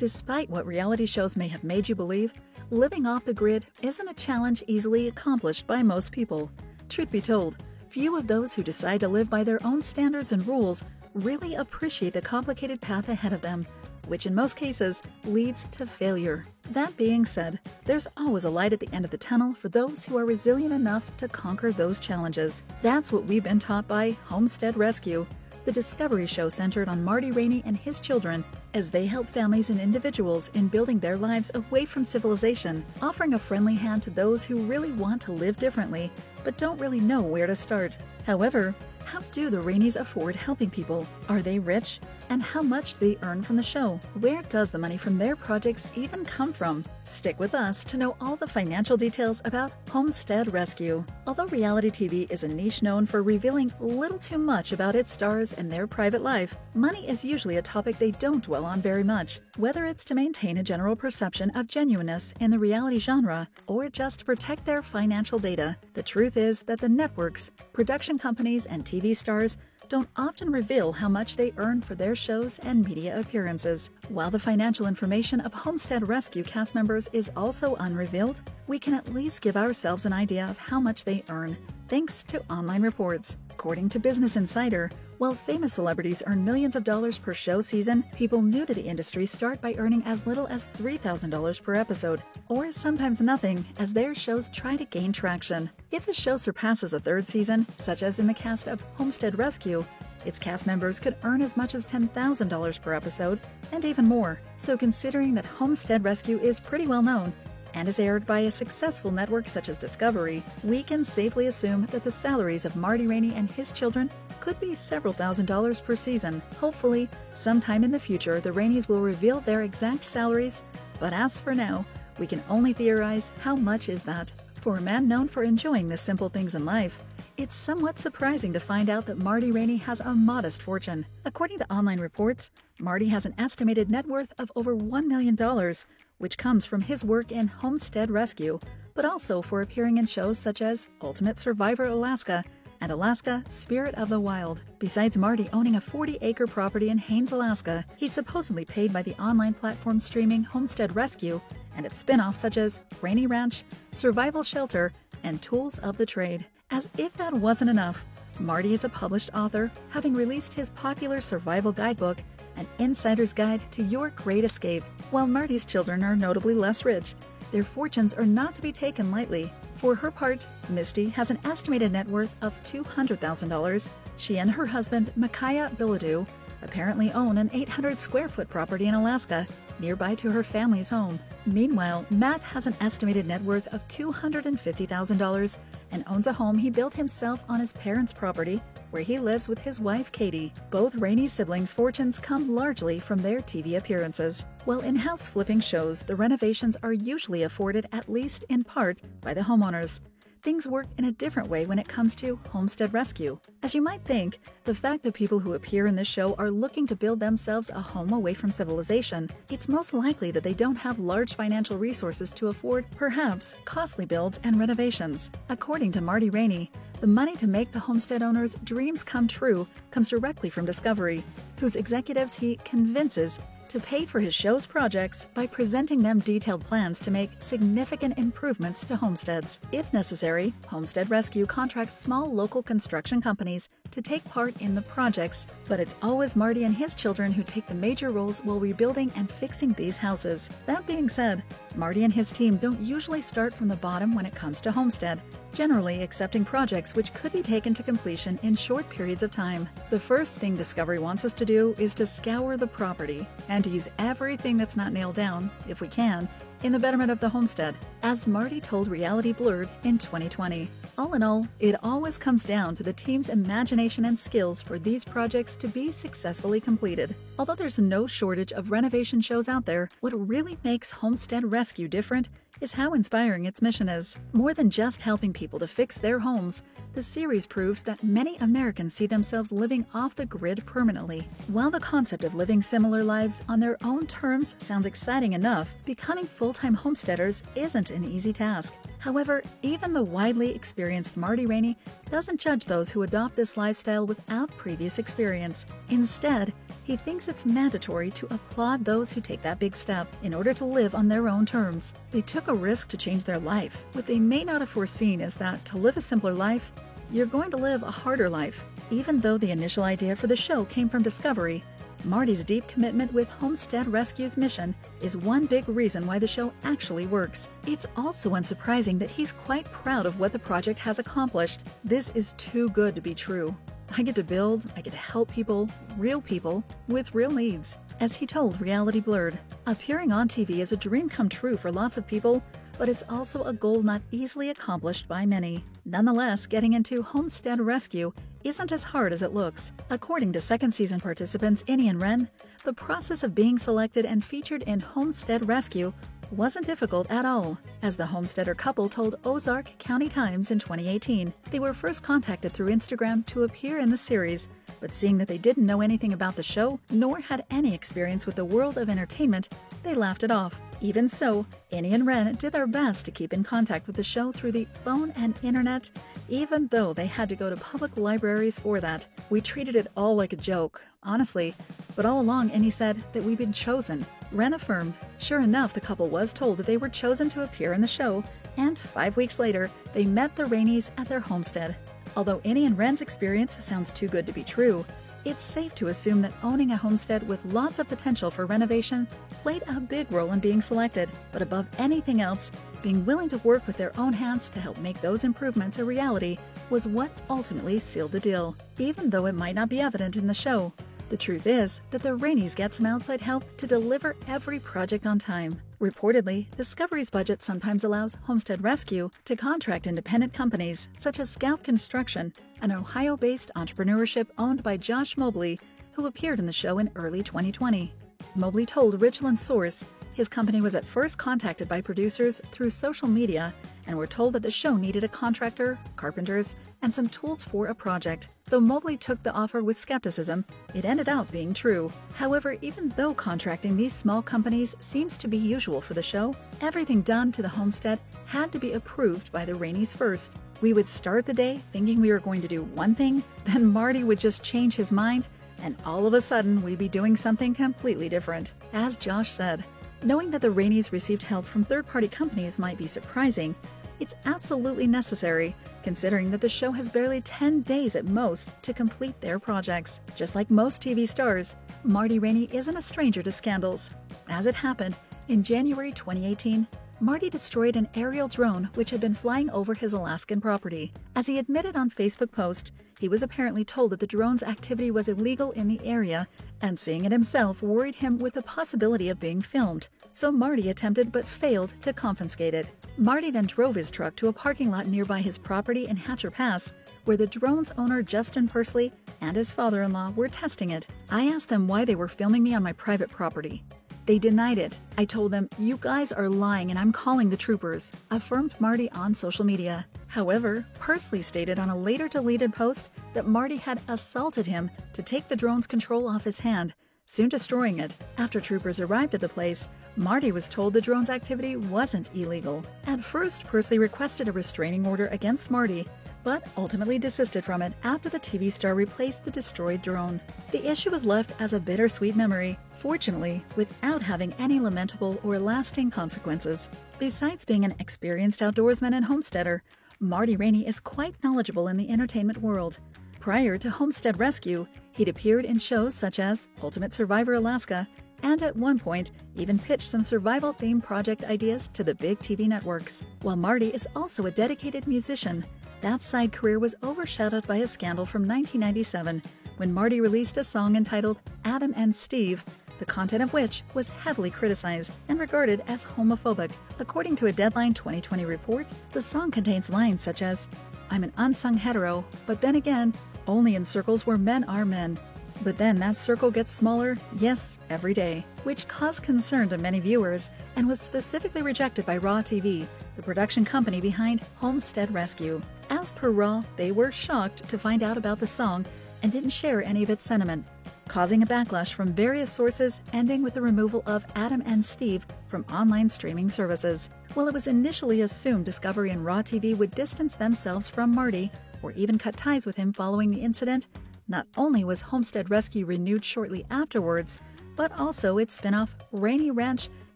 Despite what reality shows may have made you believe, living off the grid isn't a challenge easily accomplished by most people. Truth be told, few of those who decide to live by their own standards and rules really appreciate the complicated path ahead of them, which in most cases leads to failure. That being said, there's always a light at the end of the tunnel for those who are resilient enough to conquer those challenges. That's what we've been taught by Homestead Rescue, the Discovery show centered on Marty Rainey and his children as they help families and individuals in building their lives away from civilization, offering a friendly hand to those who really want to live differently but don't really know where to start. However, how do the Raineys afford helping people? Are they rich? And how much do they earn from the show? Where does the money from their projects even come from? Stick with us to know all the financial details about Homestead Rescue. Although reality TV is a niche known for revealing little too much about its stars and their private life, money is usually a topic they don't dwell on very much. Whether it's to maintain a general perception of genuineness in the reality genre or just to protect their financial data, the truth is that the networks, production companies, and TV stars don't often reveal how much they earn for their shows and media appearances. While the financial information of Homestead Rescue cast members is also unrevealed, we can at least give ourselves an idea of how much they earn, thanks to online reports. According to Business Insider, while famous celebrities earn millions of dollars per show season, people new to the industry start by earning as little as $3,000 per episode, or sometimes nothing, as their shows try to gain traction. If a show surpasses a third season, such as in the cast of Homestead Rescue, its cast members could earn as much as $10,000 per episode, and even more. So considering that Homestead Rescue is pretty well known, and is aired by a successful network such as Discovery, we can safely assume that the salaries of Marty Rainey and his children could be several $1,000s per season. Hopefully, sometime in the future, the Raineys will reveal their exact salaries, but as for now, we can only theorize how much is that. For a man known for enjoying the simple things in life, it's somewhat surprising to find out that Marty Rainey has a modest fortune. According to online reports, Marty has an estimated net worth of over $1 million, which comes from his work in Homestead Rescue, but also for appearing in shows such as Ultimate Survivor Alaska and Alaska Spirit of the Wild. Besides Marty owning a 40-acre property in Haines, Alaska, he's supposedly paid by the online platform streaming Homestead Rescue and its spin-offs such as Rainey Ranch, Survival Shelter, and Tools of the Trade. As if that wasn't enough, Marty is a published author, having released his popular survival guidebook, An Insider's Guide to Your Great Escape. While Marty's children are notably less rich, their fortunes are not to be taken lightly. For her part, Misty has an estimated net worth of $200,000. She and her husband, Micaiah Bilodeau, apparently own an 800-square-foot property in Alaska, nearby to her family's home. Meanwhile, Matt has an estimated net worth of $250,000 and owns a home he built himself on his parents' property, where he lives with his wife, Katie. Both Rainey siblings' fortunes come largely from their TV appearances. While in-house flipping shows, the renovations are usually afforded at least in part by the homeowners. Things work in a different way when it comes to Homestead Rescue. As you might think, the fact that people who appear in this show are looking to build themselves a home away from civilization, it's most likely that they don't have large financial resources to afford, perhaps, costly builds and renovations. According to Marty Rainey, the money to make the homestead owners' dreams come true comes directly from Discovery, whose executives he convinces to pay for his show's projects by presenting them detailed plans to make significant improvements to homesteads. If necessary, Homestead Rescue contracts small local construction companies to take part in the projects, but it's always Marty and his children who take the major roles while rebuilding and fixing these houses. That being said, Marty and his team don't usually start from the bottom when it comes to Homestead, generally accepting projects which could be taken to completion in short periods of time. The first thing Discovery wants us to do is to scour the property and to use everything that's not nailed down, if we can, in the betterment of the homestead, as Marty told Reality Blurred in 2020. All in all, it always comes down to the team's imagination and skills for these projects to be successfully completed. Although there's no shortage of renovation shows out there, what really makes Homestead Rescue different is how inspiring its mission is. More than just helping people to fix their homes, the series proves that many Americans see themselves living off the grid permanently. While the concept of living similar lives on their own terms sounds exciting enough, becoming full-time homesteaders isn't an easy task. However, even the widely experienced Marty Rainey doesn't judge those who adopt this lifestyle without previous experience. Instead, he he thinks it's mandatory to applaud those who take that big step in order to live on their own terms. They took a risk to change their life. What they may not have foreseen is that to live a simpler life, you're going to live a harder life. Even though the initial idea for the show came from Discovery, Marty's deep commitment with Homestead Rescue's mission is one big reason why the show actually works. It's also unsurprising that he's quite proud of what the project has accomplished. This is too good to be true. I get to build, I get to help people with real needs. As he told Reality Blurred, appearing on TV is a dream come true for lots of people, but it's also a goal not easily accomplished by many. Nonetheless, getting into Homestead Rescue isn't as hard as it looks. According to second season participants Innie and Ren, the process of being selected and featured in Homestead Rescue wasn't difficult at all. As the Homesteader couple told Ozark County Times in 2018, they were first contacted through Instagram to appear in the series, but seeing that they didn't know anything about the show, nor had any experience with the world of entertainment, they laughed it off. Even so, Innie and Ren did their best to keep in contact with the show through the phone and internet, even though they had to go to public libraries for that. We treated it all like a joke, honestly, but all along Innie said that we'd been chosen. Ren affirmed. Sure enough, the couple was told that they were chosen to appear in the show, and 5 weeks later, they met the Raineys at their homestead. Although Innie and Ren's experience sounds too good to be true, it's safe to assume that owning a homestead with lots of potential for renovation played a big role in being selected. But above anything else, being willing to work with their own hands to help make those improvements a reality was what ultimately sealed the deal. Even though it might not be evident in the show, the truth is that the Raineys get some outside help to deliver every project on time. Reportedly, Discovery's budget sometimes allows Homestead Rescue to contract independent companies such as Scout Construction, an Ohio-based entrepreneurship owned by Josh Mobley, who appeared in the show in early 2020. Mobley told Richland Source his company was at first contacted by producers through social media and were told that the show needed a contractor, carpenters, and some tools for a project. Though Mobley took the offer with skepticism, it ended up being true. However, even though contracting these small companies seems to be usual for the show, everything done to the homestead had to be approved by the Raineys first. We would start the day thinking we were going to do one thing, then Marty would just change his mind, and all of a sudden we'd be doing something completely different. As Josh said, knowing that the Raineys received help from third-party companies might be surprising, it's absolutely necessary, considering that the show has barely 10 days at most to complete their projects. Just like most TV stars, Marty Rainey isn't a stranger to scandals. As it happened, in January 2018, Marty destroyed an aerial drone which had been flying over his Alaskan property. As he admitted on Facebook post, he was apparently told that the drone's activity was illegal in the area, and seeing it himself worried him with the possibility of being filmed, so Marty attempted but failed to confiscate it. Marty then drove his truck to a parking lot nearby his property in Hatcher Pass, where the drone's owner Justin Pursley and his father-in-law were testing it. I asked them why they were filming me on my private property. They denied it. I told them, "You guys are lying and I'm calling the troopers," affirmed Marty on social media. However, Pursley stated on a later deleted post that Marty had assaulted him to take the drone's control off his hand, soon destroying it. After troopers arrived at the place, Marty was told the drone's activity wasn't illegal. At first, Pursley requested a restraining order against Marty, but ultimately desisted from it after the TV star replaced the destroyed drone. The issue was left as a bittersweet memory, fortunately without having any lamentable or lasting consequences. Besides being an experienced outdoorsman and homesteader, Marty Rainey is quite knowledgeable in the entertainment world. Prior to Homestead Rescue, he'd appeared in shows such as Ultimate Survivor Alaska, and at one point even pitched some survival-themed project ideas to the big TV networks. While Marty is also a dedicated musician, that side career was overshadowed by a scandal from 1997 when Marty released a song entitled Adam and Steve, the content of which was heavily criticized and regarded as homophobic. According to a Deadline 2020 report, the song contains lines such as, "I'm an unsung hetero, but then again, only in circles where men are men. But then that circle gets smaller, yes, every day," which caused concern to many viewers and was specifically rejected by Raw TV, the production company behind Homestead Rescue. As per Raw, they were shocked to find out about the song and didn't share any of its sentiment, causing a backlash from various sources, ending with the removal of Adam and Steve from online streaming services. While it was initially assumed Discovery and Raw TV would distance themselves from Marty, or even cut ties with him following the incident, Not only was Homestead Rescue renewed shortly afterwards, but also its spin-off, Rainy Ranch,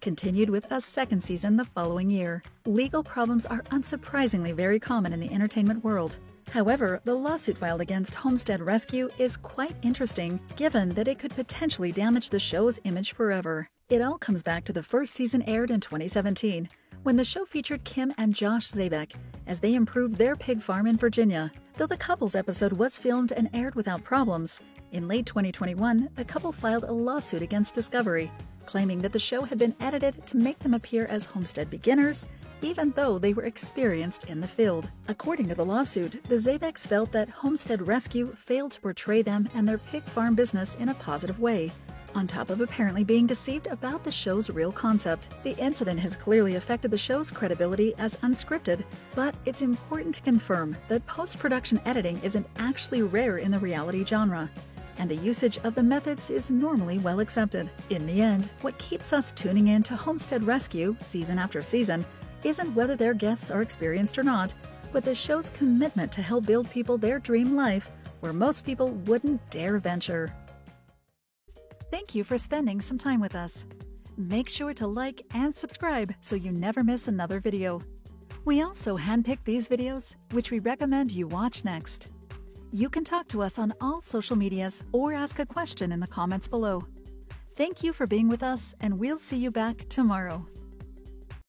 continued with a second season the following year. Legal problems are unsurprisingly very common in the entertainment world. However, the lawsuit filed against Homestead Rescue is quite interesting, given that it could potentially damage the show's image forever. It all comes back to the first season aired in 2017, when the show featured Kim and Josh Zabek as they improved their pig farm in Virginia. Though the couple's episode was filmed and aired without problems, in late 2021, the couple filed a lawsuit against Discovery, claiming that the show had been edited to make them appear as homestead beginners, even though they were experienced in the field. According to the lawsuit, the Zabeks felt that Homestead Rescue failed to portray them and their pig farm business in a positive way, on top of apparently being deceived about the show's real concept. The incident has clearly affected the show's credibility as unscripted, but it's important to confirm that post-production editing isn't actually rare in the reality genre, and the usage of the methods is normally well accepted. In the end, what keeps us tuning in to Homestead Rescue season after season isn't whether their guests are experienced or not, but the show's commitment to help build people their dream life where most people wouldn't dare venture. Thank you for spending some time with us. Make sure to like and subscribe so you never miss another video. We also handpick these videos, which we recommend you watch next. You can talk to us on all social medias or ask a question in the comments below. Thank you for being with us, and we'll see you back tomorrow.